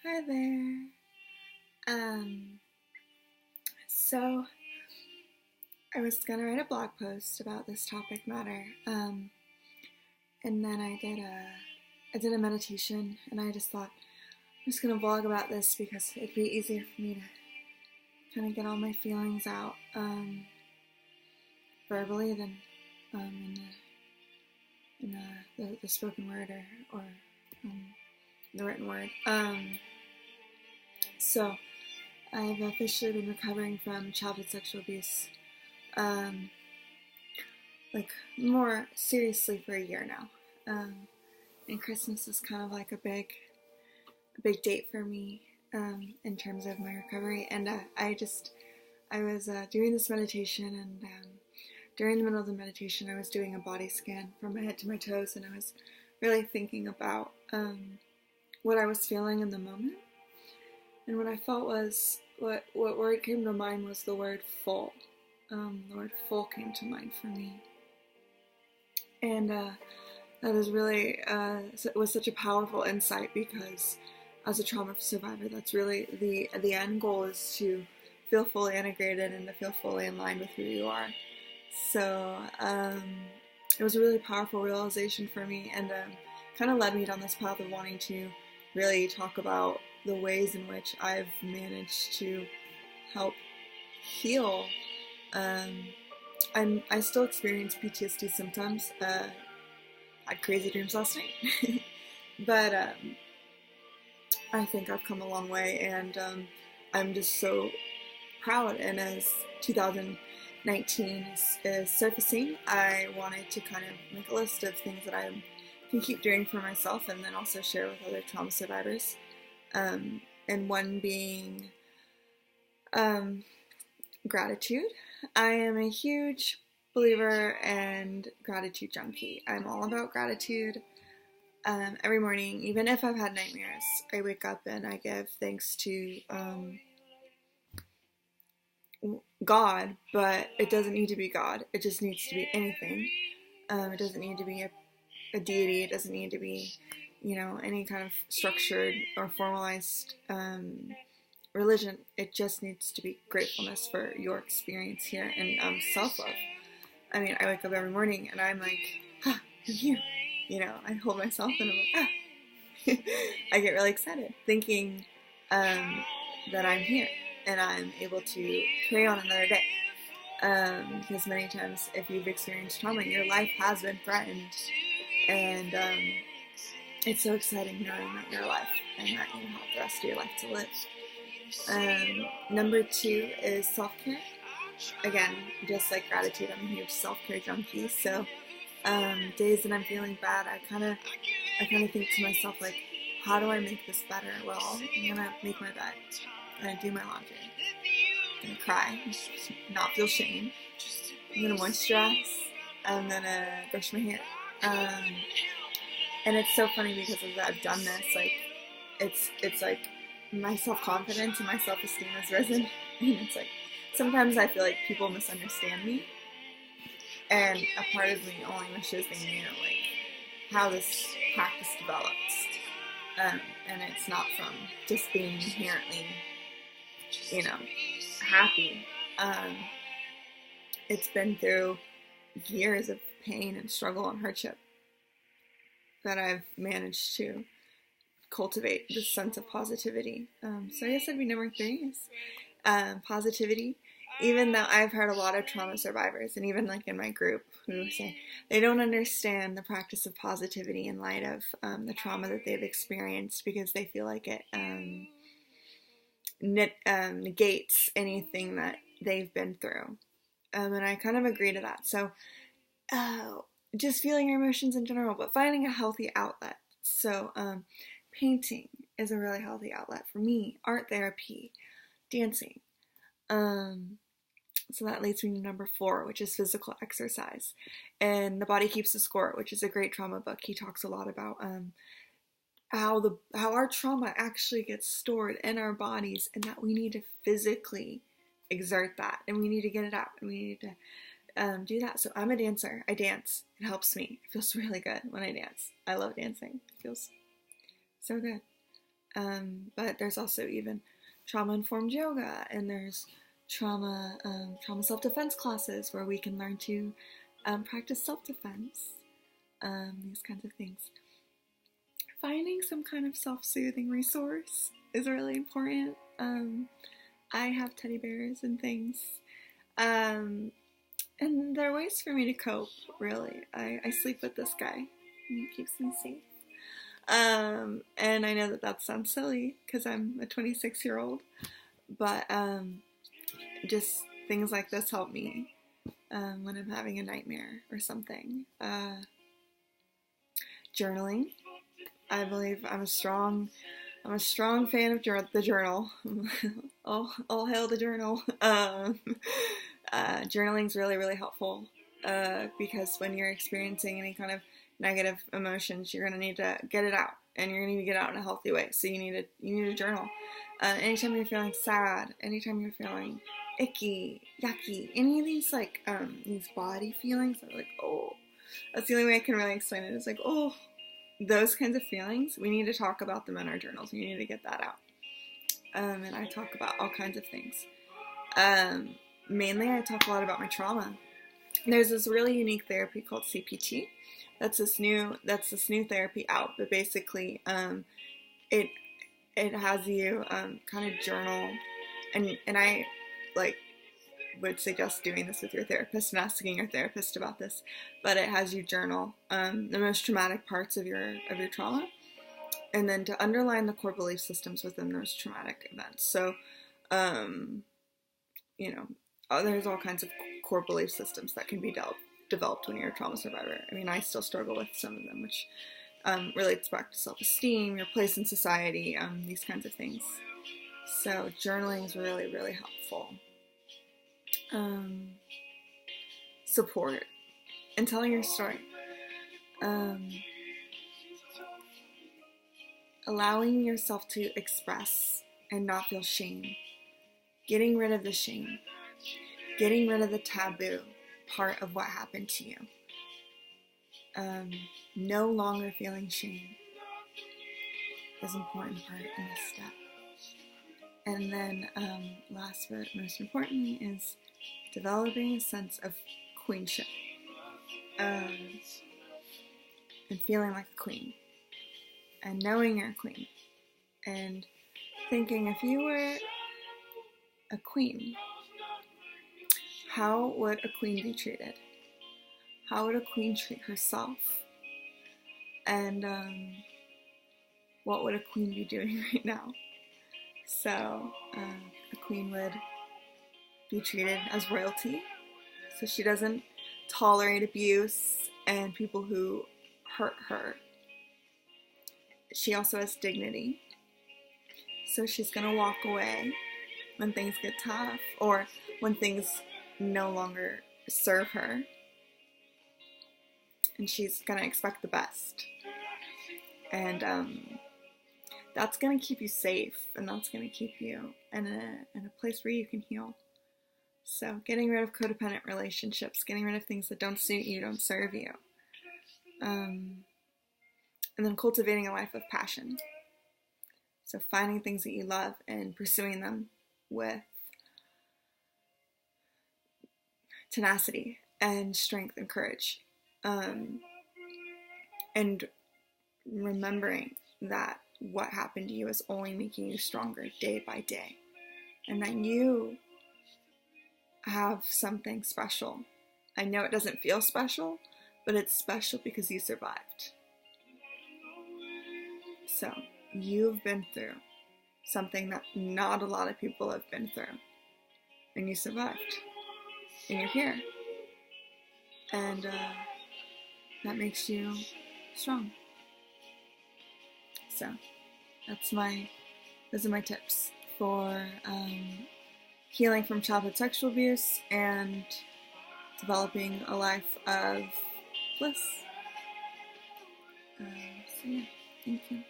Hi there. Um, so I was gonna write a blog post about this topic matter, and then I did a meditation, and I just thought I'm just gonna vlog about this because it'd be easier for me to kind of get all my feelings out verbally than in the spoken word or the written word. So I've officially been recovering from childhood sexual abuse, like more seriously for a year now. And Christmas is kind of like a big date for me in terms of my recovery. And I was doing this meditation, and during the middle of the meditation, I was doing a body scan from my head to my toes, and I was really thinking about what I was feeling in the moment. And what I felt was, what word came to mind was the word full. The word full came to mind for me. And that was really, it was such a powerful insight because as a trauma survivor, that's really the end goal, is to feel fully integrated and to feel fully in line with who you are. So it was a really powerful realization for me, and kind of led me down this path of wanting to really talk about the ways in which I've managed to help heal. I still experience PTSD symptoms. I had crazy dreams last night, but I think I've come a long way, and I'm just so proud. And as 2019 is surfacing, I wanted to kind of make a list of things that I can keep doing for myself, and then also share with other trauma survivors. And one being gratitude. I am a huge believer and gratitude junkie. I'm all about gratitude. Every morning, even if I've had nightmares, I wake up and I give thanks to God, but it doesn't need to be God. It just needs to be anything. It doesn't need to be a deity. It doesn't need to be, any kind of structured or formalized religion. It just needs to be gratefulness for your experience here, and self-love. I mean, I wake up every morning and I'm like, I'm here. I hold myself and I'm like, I get really excited thinking that I'm here and I'm able to carry on another day. Because many times, if you've experienced trauma, your life has been threatened, and it's so exciting knowing that you're alive and that you have the rest of your life to live. Number 2 is self-care. Again, just like gratitude, I'm a huge self-care junkie. So days that I'm feeling bad, I kind of think to myself, like, how do I make this better? Well, I'm gonna make my bed. I'm gonna do my laundry. I'm gonna cry, not feel shame. I'm gonna moisturize. I'm gonna brush my hair. And it's so funny because as I've done this, like, it's like my self-confidence and my self-esteem has risen. And it's like, sometimes I feel like people misunderstand me, and a part of me only wishes they knew, like, how this practice develops. And it's not from just being inherently, happy. It's been through years of pain and struggle and hardship that I've managed to cultivate this sense of positivity. So I guess that'd be number 3 is positivity. Even though I've heard a lot of trauma survivors, and even like in my group, who say they don't understand the practice of positivity in light of the trauma that they've experienced, because they feel like it negates anything that they've been through. And I kind of agree to that. So just feeling your emotions in general, but finding a healthy outlet. So painting is a really healthy outlet for me. Art therapy, dancing. So that leads me to number 4, which is physical exercise. And The Body Keeps the Score, which is a great trauma book. He talks a lot about how our trauma actually gets stored in our bodies, and that we need to physically exert that, and we need to get it out, and we need to do that. So I'm a dancer. I dance. It helps me. It feels really good when I dance. I love dancing. It feels so good. But there's also even trauma-informed yoga, and there's trauma self-defense classes where we can learn to practice self-defense, these kinds of things. Finding some kind of self-soothing resource is really important. I have teddy bears and things, and there are ways for me to cope, really. I sleep with this guy, and he keeps me safe. And I know that sounds silly because I'm a 26-year-old, but just things like this help me when I'm having a nightmare or something. Journaling. I believe I'm a strong fan of the journal. All hail the journal. Journaling is really, really helpful because when you're experiencing any kind of negative emotions, you're going to need to get it out, and you're going to need to get it out in a healthy way. So you need a journal. Anytime you're feeling sad, anytime you're feeling icky, yucky, any of these these body feelings that are like, oh, that's the only way I can really explain it. It's like, oh, those kinds of feelings, we need to talk about them in our journals. We need to get that out. And I talk about all kinds of things. Mainly I talk a lot about my trauma. There's this really unique therapy called CPT. That's this new therapy out, but basically it has you kind of journal, and I would suggest doing this with your therapist and asking your therapist about this, but it has you journal the most traumatic parts of your trauma, and then to underline the core belief systems within those traumatic events. So there's all kinds of core belief systems that can be developed when you're a trauma survivor. I mean, I still struggle with some of them, which relates back to self-esteem, your place in society, these kinds of things. So journaling is really, really helpful. Support and telling your story. Allowing yourself to express and not feel shame. Getting rid of the shame. Getting rid of the taboo part of what happened to you. No longer feeling shame is an important part in this step. And then last but most importantly is developing a sense of queenship, and feeling like a queen, and knowing you're a queen, and thinking, if you were a queen, how would a queen be treated? How would a queen treat herself? And what would a queen be doing right now? So a queen would be treated as royalty, so she doesn't tolerate abuse and people who hurt her. She also has dignity, so she's gonna walk away when things get tough or when things no longer serve her, and she's gonna expect the best, and that's gonna keep you safe, and that's gonna keep you in a place where you can heal. So getting rid of codependent relationships, getting rid of things that don't suit you, don't serve you. And then cultivating a life of passion. So finding things that you love and pursuing them with tenacity and strength and courage. And remembering that what happened to you is only making you stronger day by day. And that you have something special. I know it doesn't feel special, but it's special because you survived. So you've been through something that not a lot of people have been through, and you survived, and you're here, and that makes you strong. So those are my tips for healing from childhood sexual abuse and developing a life of bliss. So yeah, thank you.